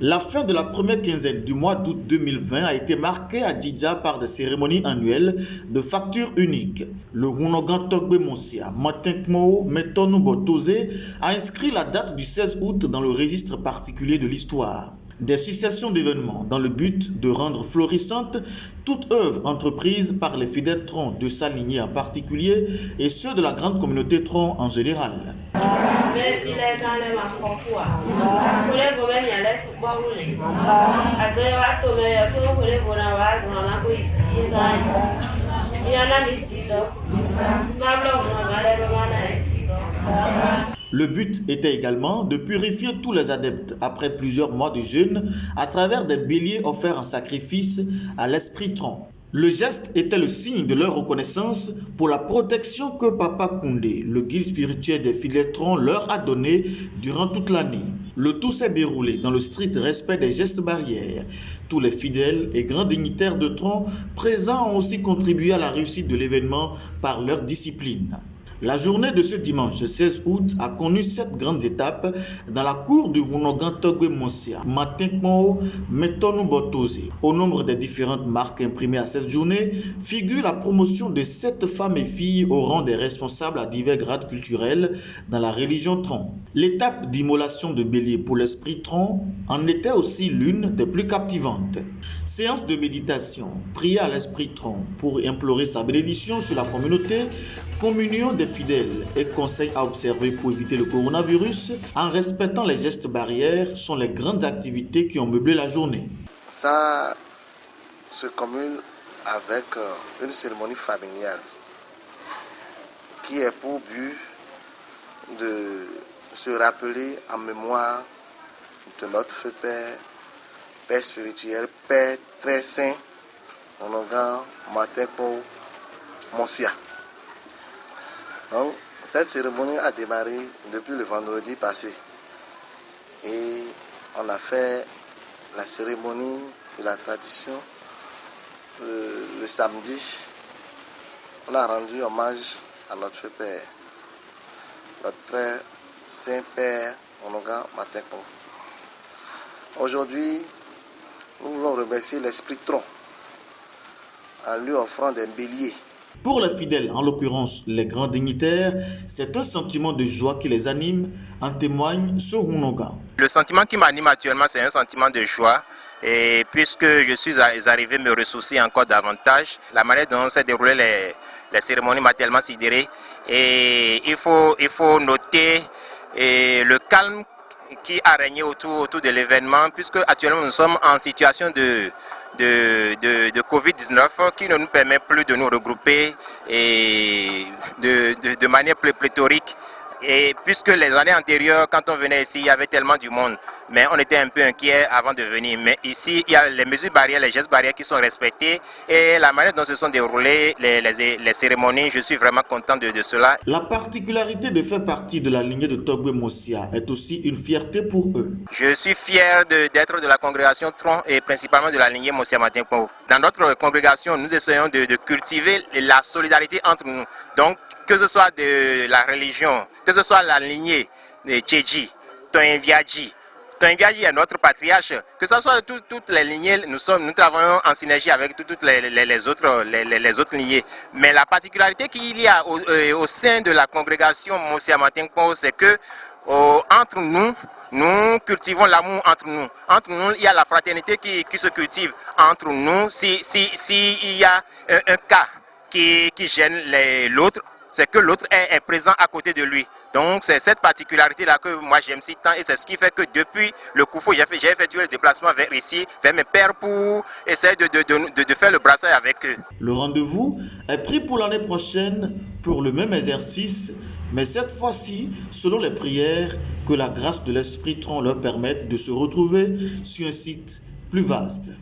La fin de la première quinzaine du mois d'août 2020 a été marquée à Djidja par des cérémonies annuelles de facture unique. Le Rounogan Togbe Monsia, Matinkmo Metonou Botose, a inscrit la date du 16 août dans le registre particulier de l'histoire. Des successions d'événements dans le but de rendre florissante toute œuvre entreprise par les fidèles troncs de sa lignée en particulier et ceux de la grande communauté tronc en général. Le but était également de purifier tous les adeptes après plusieurs mois de jeûne à travers des béliers offerts en sacrifice à l'esprit tronc. Le geste était le signe de leur reconnaissance pour la protection que Papa Koundé, le guide spirituel des fidèles troncs, leur a donnée durant toute l'année. Le tout s'est déroulé dans le strict respect des gestes barrières. Tous les fidèles et grands dignitaires de tronc présents ont aussi contribué à la réussite de l'événement par leur discipline. La journée de ce dimanche 16 août a connu 7 grandes étapes dans la cour du Rounogan Togbe Monsia, Matinkmo Metonou Botose. Au nombre des différentes marques imprimées à cette journée figure la promotion de 7 femmes et filles au rang des responsables à divers grades culturels dans la religion tronc. L'étape d'immolation de bélier pour l'esprit tronc en était aussi l'une des plus captivantes. Séance de méditation, prière à l'esprit tronc pour implorer sa bénédiction sur la communauté, communion des fidèles et conseils à observer pour éviter le coronavirus en respectant les gestes barrières sont les grandes activités qui ont meublé la journée. Ça se commune avec une cérémonie familiale qui est pour but de se rappeler en mémoire de notre feu Père, Père spirituel, Père très saint, Rounogan Matinkmo Monsia. Donc, cette cérémonie a démarré depuis le vendredi passé et on a fait la cérémonie de la tradition le samedi. On a rendu hommage à notre feu Père, notre très saint Père Rounogan Matinkmo. Aujourd'hui, nous voulons remercier l'esprit tronc en lui offrant des béliers. Pour les fidèles, en l'occurrence les grands dignitaires, c'est un sentiment de joie qui les anime, en témoigne ce Rounogan. Le sentiment qui m'anime actuellement, c'est un sentiment de joie. Et puisque je suis arrivé à me ressourcer encore davantage, la manière dont s'est déroulée les cérémonies m'a tellement sidéré. Et il faut noter le calme qui a régné autour de l'événement, puisque actuellement nous sommes en situation de Covid-19 qui ne nous permet plus de nous regrouper et de manière pléthorique. Et puisque les années antérieures, quand on venait ici, il y avait tellement du monde, mais on était un peu inquiet avant de venir. Mais ici, il y a les mesures barrières, les gestes barrières qui sont respectés et la manière dont se sont déroulées les cérémonies, je suis vraiment content de cela. La particularité de faire partie de la lignée de Togbe Monsia est aussi une fierté pour eux. Je suis fier d'être de la congrégation Tronc et principalement de la lignée Monsia Matinkmo. Dans notre congrégation, nous essayons de cultiver la solidarité entre nous. Donc, que ce soit de la religion, que ce soit la lignée de Tchédji, Toinviadji. Toinviadji est notre patriarche. Que ce soit toutes les lignées, nous travaillons en synergie avec toutes les autres lignées. Mais la particularité qu'il y a au sein de la congrégation Monsia Matinkmo, c'est que entre nous, nous cultivons l'amour entre nous. Entre nous, il y a la fraternité qui se cultive entre nous. Si y a un cas qui gêne l'autre, c'est que l'autre est présent à côté de lui. Donc c'est cette particularité-là que moi j'aime si tant et c'est ce qui fait que depuis le Koufou, j'ai effectué le déplacement vers ici, vers mes pères pour essayer de faire le brassage avec eux. Le rendez-vous est pris pour l'année prochaine pour le même exercice, mais cette fois-ci, selon les prières, que la grâce de l'Esprit tronc leur permette de se retrouver sur un site plus vaste.